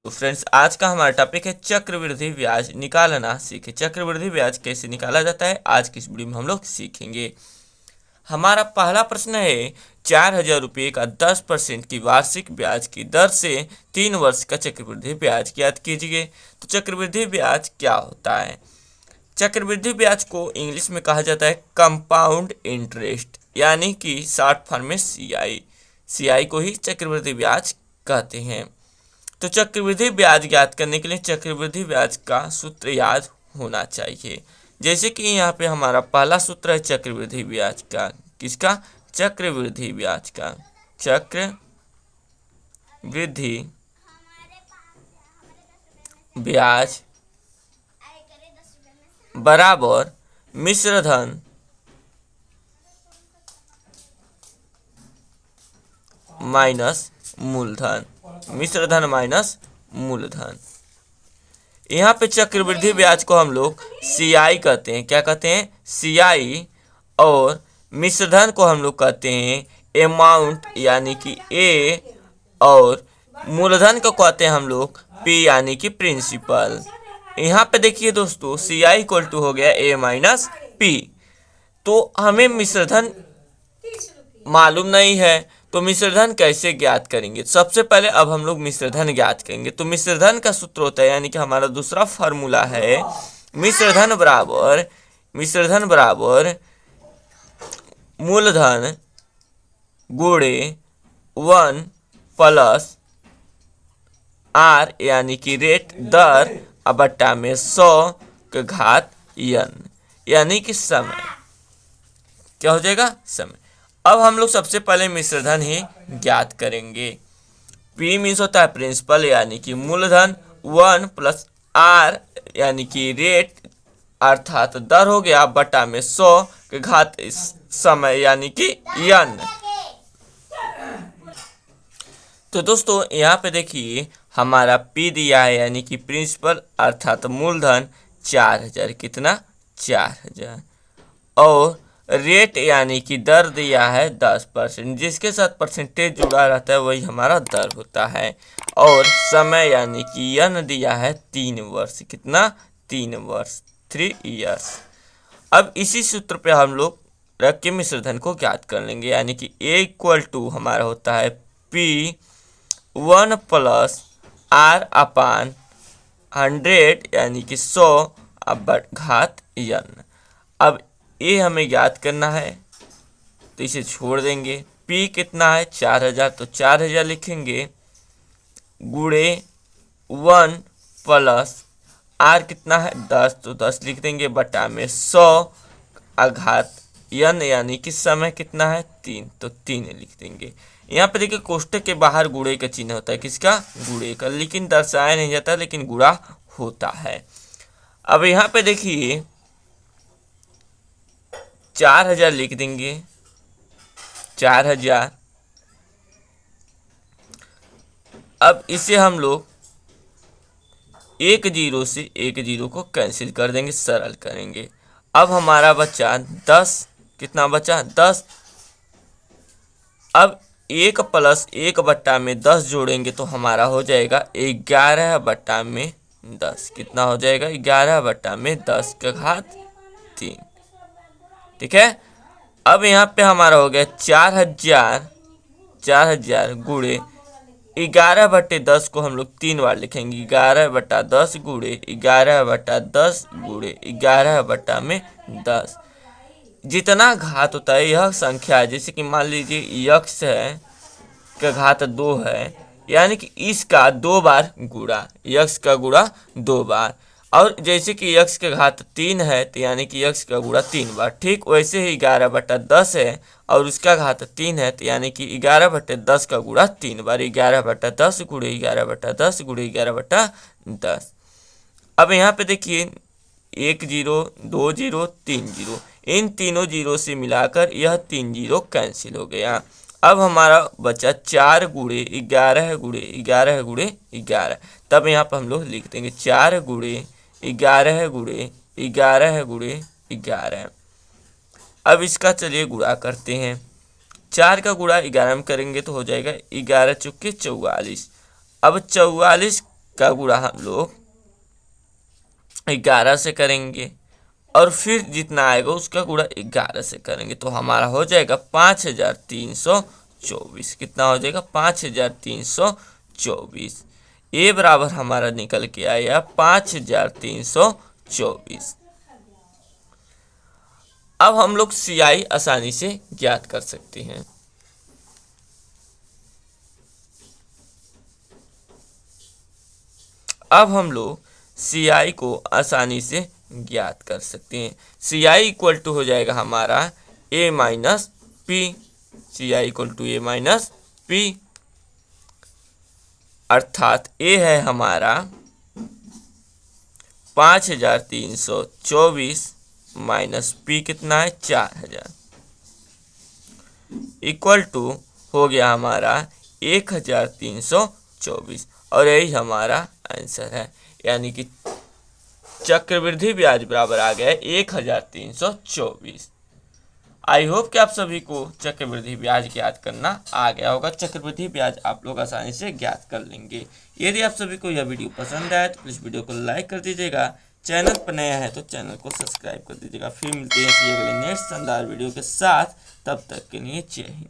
तो फ्रेंड्स, आज का हमारा टॉपिक है चक्रवृद्धि ब्याज निकालना सीखे। चक्रवृद्धि ब्याज कैसे निकाला जाता है आज की इस वीडियो में हम लोग सीखेंगे। हमारा पहला प्रश्न है, 4,000 रुपये का 10% की वार्षिक ब्याज की दर से 3 वर्ष का चक्रवृद्धि ब्याज ज्ञात कीजिए। तो चक्रवृद्धि ब्याज क्या होता है? चक्रवृद्धि ब्याज को इंग्लिश में कहा जाता है कंपाउंड इंटरेस्ट, यानी कि शॉर्ट फॉर्म में सीआई को ही चक्रवृद्धि ब्याज कहते हैं। तो चक्रवृद्धि ब्याज ज्ञात करने के लिए चक्रवृद्धि ब्याज का सूत्र याद होना चाहिए। जैसे कि यहाँ पे हमारा पहला सूत्र है चक्रवृद्धि ब्याज का। किसका? चक्रवृद्धि ब्याज का। चक्रवृद्धि ब्याज बराबर मिश्रधन माइनस मूलधन। मिश्रधन माइनस मूलधन। यहाँ पे चक्रवृद्धि ब्याज को हम लोग सीआई कहते हैं। क्या कहते हैं? सीआई। और मिश्रधन को हम लोग कहते हैं अमाउंट, यानी कि ए। और मूलधन को कहते हैं हम लोग पी, यानी कि प्रिंसिपल। यहाँ पे देखिए दोस्तों, सीआई इक्वल टू हो गया ए माइनस पी। तो हमें मिश्रधन मालूम नहीं है, तो मिश्रधन कैसे ज्ञात करेंगे? सबसे पहले अब हम लोग मिश्रधन ज्ञात करेंगे। तो मिश्रधन का सूत्र होता है, यानी कि हमारा दूसरा फार्मूला है मिश्रधन बराबर मूलधन गुणे 1 प्लस आर, यानी कि रेट दर बट्टा में 100 का घात n, यानी कि समय। क्या हो जाएगा? समय। अब हम लोग सबसे पहले मिश्रधन ही ज्ञात करेंगे। P मीन्स होता है प्रिंसिपल, यानी कि मूलधन, 1 प्लस आर, यानी कि रेट अर्थात दर हो गया, बटा में 100 के घात समय, यानी कि n। तो दोस्तों यहाँ पे देखिए हमारा P दिया है, यानी कि प्रिंसिपल अर्थात मूलधन 4,000। कितना? 4,000। और रेट यानी कि दर दिया है 10%, जिसके साथ परसेंटेज जुड़ा रहता है वही हमारा दर होता है। और समय यानी कि n दिया है 3 वर्ष। कितना? 3 वर्ष, 3 इयर्स। अब इसी सूत्र पे हम लोग रख के मिश्रधन को ज्ञात कर लेंगे, यानी कि A इक्वल टू हमारा होता है P 1 प्लस R अपान 100, यानी कि 100 घात n। अब ये हमें ज्ञात करना है, तो इसे छोड़ देंगे। P कितना है? 4,000, तो 4,000 लिखेंगे गुणे 1 प्लस R कितना है? 10, तो 10 लिख देंगे, बटा में 100 घात n, यानी कि समय कितना है? 3, तो 3 लिख देंगे। यहाँ पे देखिए कोष्टक के बाहर गुणे का चिन्ह होता है। किसका? गुणे का, लेकिन दर्शाया नहीं जाता, लेकिन गुणा होता है। अब यहाँ पे देखिए 4,000 लिख देंगे, 4,000। अब इसे हम लोग 1 0 से 1 0 को कैंसिल कर देंगे, सरल करेंगे। अब हमारा बचा 10। कितना बचा? 10। अब 1 प्लस 1 बट्टा में 10 जोड़ेंगे तो हमारा हो जाएगा 11 बट्टा में 10। कितना हो जाएगा? 11 बट्टा में 10 का घात 3। ठीक है। अब यहाँ पे हमारा हो गया 4,000 गुणे 11 बट्टे 10 को हम लोग 3 बार लिखेंगे। 11 बट्टा 10 गुणे 11 बट्टा 10 गुणे 11 बट्टा में 10। जितना घात होता है यह संख्या है, जैसे कि मान लीजिए x है का घात 2 है, यानी कि इसका 2 बार गुणा, x का गुणा 2 बार। और जैसे कि x का घात 3 है, तो यानी कि x का गुणा 3 बार। ठीक वैसे ही 11 बट्टा 10 है और उसका घात 3 है, तो यानी कि 11 बट्टे 10 का गुणा 3 बार। 11 बट्टा 10 गुणे 11 बट्टा 10 गुणे 11 बट्टा 10। अब यहाँ पे देखिए 1 0 2 0 3 0, इन तीनों जीरो से मिलाकर यह 3 0 कैंसिल हो गया। अब हमारा बचा 4 गुणे 11 गुणे 11 गुणे 11। तब यहाँ पर हम लोग लिख देंगे 4 गुणे 11 गुणे 11 गुणे 11। अब इसका चलिए गुणा करते हैं। 4 का गुणा 11 में करेंगे तो हो जाएगा 11 चौके 44। अब 44 का गुणा हम लोग 11 से करेंगे और फिर जितना आएगा उसका गुणा 11 से करेंगे, तो हमारा हो जाएगा 5324। कितना हो जाएगा? 5324। ए बराबर हमारा निकल के आया 5324। अब हम लोग CI आसानी से ज्ञात कर सकते हैं। अब हम लोग CI को आसानी से ज्ञात कर सकते हैं। CI इक्वल टू हो जाएगा हमारा A minus P. CI equal to A minus P, अर्थात A है हमारा 5324 माइनस P कितना है? 4000 इक्वल टू हो गया हमारा 1324, और यही हमारा आंसर है। यानी कि चक्रवृद्धि ब्याज बराबर आ गया 1324। आई होप कि आप सभी को चक्रवृद्धि ब्याज ज्ञात करना आ गया होगा। चक्रवृद्धि ब्याज आप लोग आसानी से ज्ञात कर लेंगे। यदि आप सभी को यह वीडियो पसंद आए तो प्लीज़ वीडियो को लाइक कर दीजिएगा। चैनल पर नया है तो चैनल को सब्सक्राइब कर दीजिएगा। फिर मिलते हैं अगले नेक्स्ट शानदार वीडियो के साथ। तब तक के लिए जय हिंद।